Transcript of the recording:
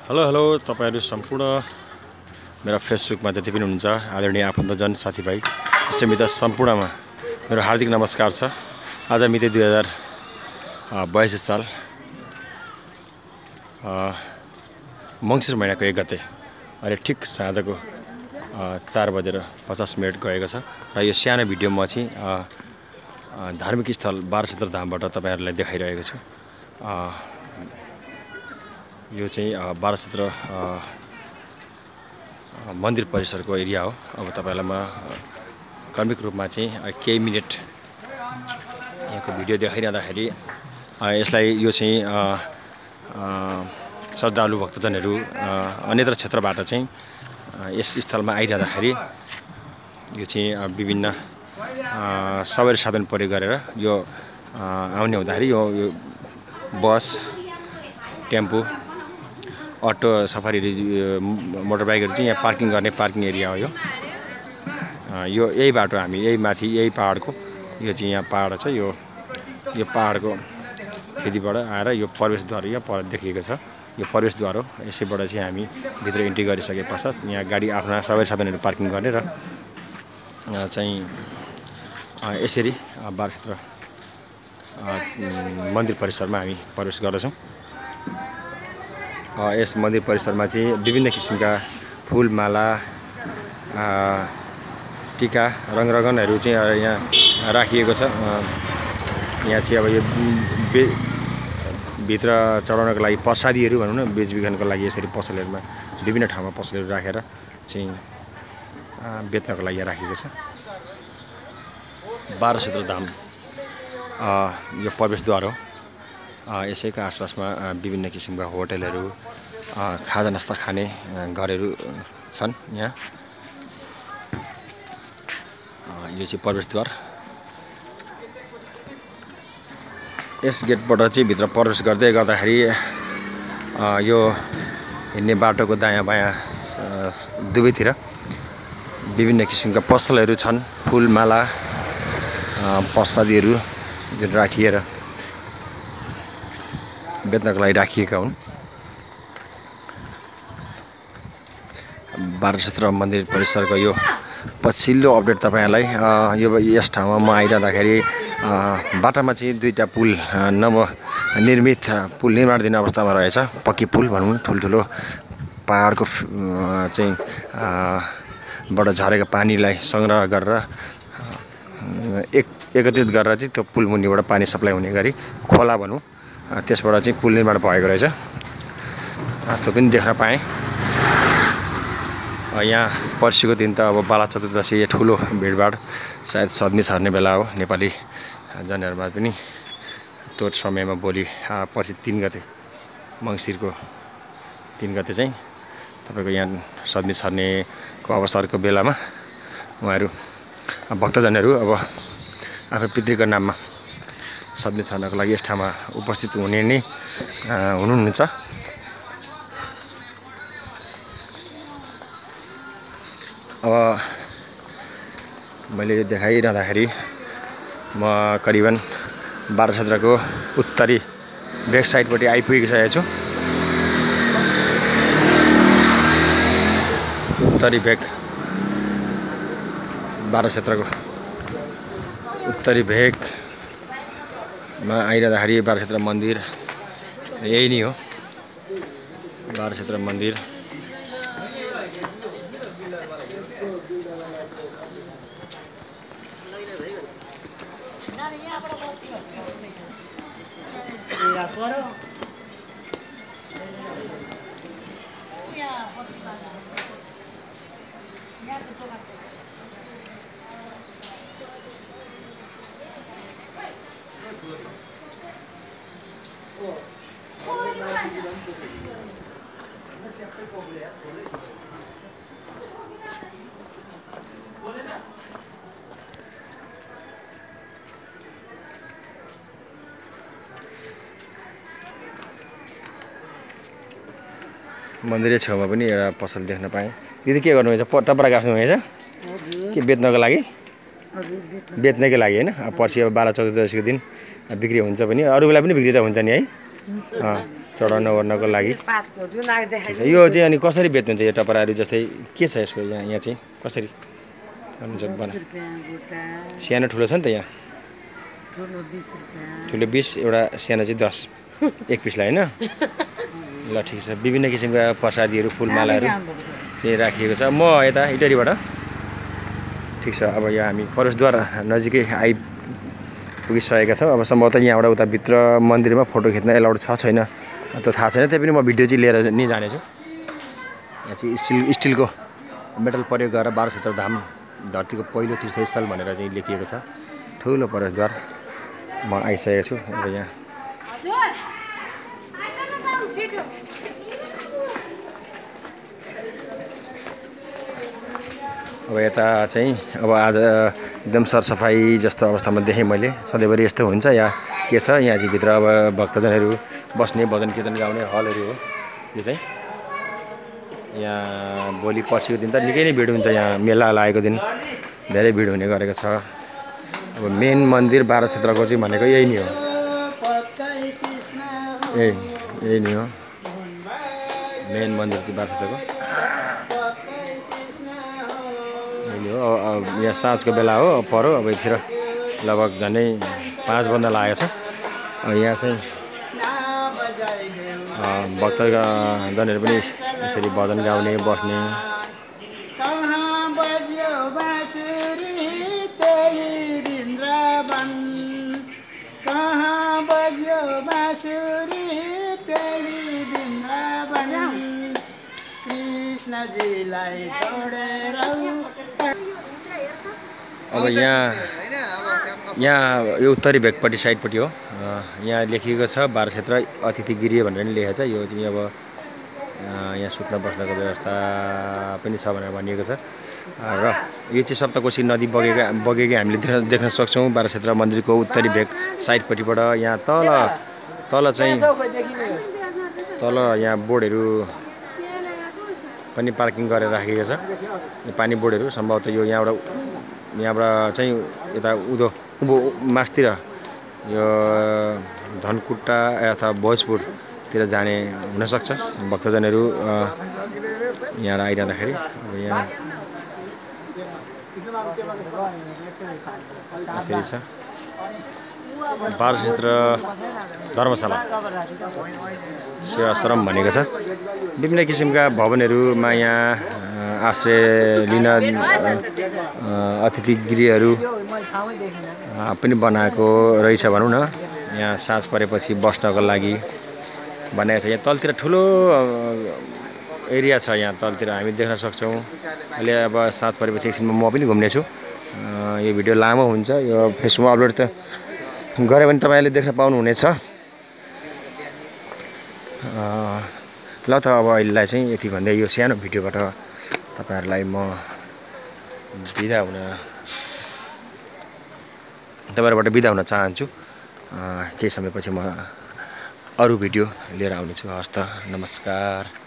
Hello तपाईहरु सम्पूर्ण मेरा फेसबुकमा जति पनि हुनुहुन्छ आदरणीय आफन्तजन साथीभाइ इष्टमित्र सम्पूर्णमा मेरो हार्दिक नमस्कार छ। आज मिति 2022 साल मङ्सिर महिनाको 1 गते अहिले ठिक साँझको 4:50 गएको छ र यो सानो भिडियो म चाहिँ धार्मिक स्थल बारहक्षेत्र धामबाट तपाईहरुलाई देखाइरहेको छु। यो चाहिँ बारहक्षेत्र मन्दिर परिसरको एरिया हो। अब तपाईहरुलाई म क्रमिक रूपमा चाहिँ केही मिनेट यहाँको भिडियो देखाइरहँदाखेरि यसलाई यो चाहिँ श्रद्धालु भक्तजनहरू अन्यत्र क्षेत्रबाट चाहिँ यस स्थलमा आइरहँदाखेरि यो चाहिँ विभिन्न सवारी साधन प्रयोग गरेर यो आउने हुँदाखेरि यो बस टेम्पो अटो सफारी मोटरबाइकहरु चाहिँ यहाँ पार्किङ गर्ने पार्किङ एरिया हो। यो यही बाटो हामी यही माथि यही पहाडको यो चाहिँ यहाँ पहाड छ। यो पहाडको फेदिबाट आएर यो प्रवेशद्वार यहाँ पर देखिएको छ। यो प्रवेशद्वार हो। यसैबाट चाहिँ हामी भित्र इन्ट्री गरिसके पश्चात यहाँ गाडी आफ्ना सवारी साधनहरु पार्किङ गर्ने र चाहिँ यसरी बारहक्षेत्र मन्दिर परिसरमा हामी प्रवेश गर्दछौं। यस मन्दिर परिसरमा चाहिँ विभिन्न किसिमका फूल माला टीका रङरगनहरु चाहिँ यहाँ राखिएको छ। यहाँ चाहिँ अब यो भित्र चढाउनको लागि प्रसादीहरु भनौं न बेचबिखनको लागि यसरी पसलहरुमा विभिन्न ठाउँमा पसलहरु राखेर चाहिँ बेच्नको लागि राखिएको छ। बारहक्षेत्र धाम यो प्रवेशद्वार हो। यसैको आसपासमा विभिन्न किसिमका होटलहरु खाजा नास्ता खाने घरहरु छन्। यहाँ यो चाहिँ प्रवेशद्वार। यस गेटबाट चाहिँ भित्र प्रवेश गर्दै गर्दाखेरि यो हिँड्ने बाटोको दायाँ बायाँ दुवैतिर विभिन्न किसिमका पसलहरु छन्। फूलमाला प्रसादीहरु जुन राखिएर बेच्नको लागि राखिएका हुन्। बारहक्षेत्र मन्दिर परिसरको यो पछिल्लो अपडेट तपाईहरुलाई यो यस ठाउँमा म आइरहँदाखेरि बाटामा चाहिँ दुईटा पुल नवनिर्मित पुल निर्माणाधीन अवस्थामा रहेछ। पक्की पुल भनौं ठुलठुलो पहाडको चाहिँ बाट झरेको पानीलाई संग्रह गरेर एकत्रित गरेर चाहिँ त्यो पुल मुनिबाट पानी सप्लाई हुने गरी खोला भनौं त्यसबाट चाहिँ पुल निर्माण भएको रहेछ। त्यो पनि देख्न पाएँ। यहाँ पर्सिको दिन त अब बाला चतुर्दशी ठुलो भिडभाड सायद सदमी छर्ने बेला हो। नेपाली जनहरुमा पनि त्यो समयमा भोलि पर्सि 3 गते मङ्सिरको 3 गते चाहिँ तपाईको यहाँ सदमी छर्नेको अवसरको बेलामा उहाँहरु भक्तजनहरु अब आफ्नो पितृको नाममा सदमी छर्नको लागि यस ठाउँमा उपस्थित हुनुहुन्छ। अब मैले देखाइरहँदाखेरि म करिबन बारहक्षेत्रको उत्तरी ब्याक साइडपट्टि आइपुगिसकेको छु। उत्तरी भेग बारहक्षेत्रको उत्तरी भेगमा आइरहँदाखेरि बारहक्षेत्र मन्दिर यही नै हो। बारहक्षेत्र मन्दिर मन्दिरै छेउमा पनि एउटा पसल देख्न पाएँ। दिदी के गर्नुहुन्छ? टपरा गाँस्नु भएछ के बेच्नको लागि? बेच्नकै लागि हैन? पर्सि अब बाला चतुर्दशीको दिन बिक्री हुन्छ पनि अरूलाई पनि बिक्री त हुन्छ नि है? चढाउन ओर्नको लागि। यो चाहिँ अनि कसरी बेच्नुहुन्छ यो टपराहरू जस्तै के छ यसको यहाँ चाहिँ कसरी बना सानो ठुलो छ नि त यहाँ ठुलो 20 एउटा सानो चाहिँ 10 एक पिसलाई होइन ल ठिक छ विभिन्न किसिमका प्रसादीहरू फुलमालाहरू चाहिँ राखिएको छ म यता इटरीबाट ठिक छ अब यहाँ हामी प्रवेशद्वार नजिकै आइपुगिसकेका छौँ अब सम्भवतः यहाँबाट उता भित्र मन्दिरमा फोटो खिच्न एलाउड छ छैन त्यो थाहा छैन त्यही पनि म भिडियो चाहिँ लिएर नि जानेछु यहाँ चाहिँ स्टिलको मेटल प्रयोग गरेर बारक्षेत्र धाम धरतीको पहिलो तीर्थस्थल भनेर चाहिँ लेखिएको छ ठुलो प्रवेशद्वार म आइसकेको छु अब यहाँ अब यता चाहिँ अब आज एकदम सरसफाइ जस्तो अवस्थामा देखेँ मैले सधैँभरि यस्तो हुन्छ या के छ यहाँ चाहिँ भित्र अब भक्तजनहरू बस्ने भजन कीर्तन गाउने हलहरू हो यो चाहिँ यहाँ भोलि पर्सिको दिन त निकै नै भिड हुन्छ यहाँ मेला लागेको दिन धेरै भिड हुने गरेको छ अब मेन मन्दिर बारक्षेत्रको चाहिँ भनेको यही नै हो यही नै हो मेन मन्दिर चाहिँ बारक्षेत्रको यहाँ साँझको बेला हो परो अब यतिखेर लगभग झन्डै 5 बज्न लागेको छ यहाँ चाहिँ भक्तजनहरू पनि यसरी भजन गाउने बस्ने अब यहाँ यो उत्तरी भेकपट्टि साइडपट्टि हो यहाँ लेखिएको छ बारक्षेत्र अतिथि गृह भनेर नि लेखेको छ यो चाहिँ अब यहाँ सुत्न बस्नको व्यवस्था पनि छ भनेर भनिएको छ र यो चाहिँ सप्तकोशी नदी बगेकै हामीले देख्न सक्छौँ बारक्षेत्र मन्दिरको उत्तरी भेक साइडपट्टिबाट यहाँ तल चाहिँ तल यहाँ बोर्डहरू पनि पार्किङ गरेर राखेको छ पानी बोर्डहरू सम्भवतः यो यहाँबाट चाहिँ यता उँभो मासतिर यो धनकुटा अथवा भोजपुरतिर जाने हुनसक्छ भक्तजनहरू यहाँ आइरहँदाखेरि अब यहाँ यसरी छ बारक्षेत्र धर्मशाला सेवाश्रम भनेको छ विभिन्न किसिमका भवनहरूमा यहाँ आश्रय लिन अतिथि गृहहरू पनि बनाएको रहेछ भनौँ न यहाँ साँझ परेपछि बस्नको लागि बनाएको छ यहाँ तलतिर ठुलो एरिया छ यहाँ तलतिर हामी देख्न सक्छौँ अहिले अब साँझ परेपछि एकछिनमा म पनि घुम्नेछु यो भिडियो लामो हुन्छ यो फेसबुकमा अपलोड त गऱ्यो भने तपाईँहरूले देख्न पाउनुहुनेछ ल त अब अहिलेलाई चाहिँ यति भन्दै यो सानो भिडियोबाट तपाईँहरूलाई म तपाईँहरूबाट बिदा हुन चाहन्छु केही समयपछि म अरू भिडियो लिएर आउनेछु हस् त नमस्कार।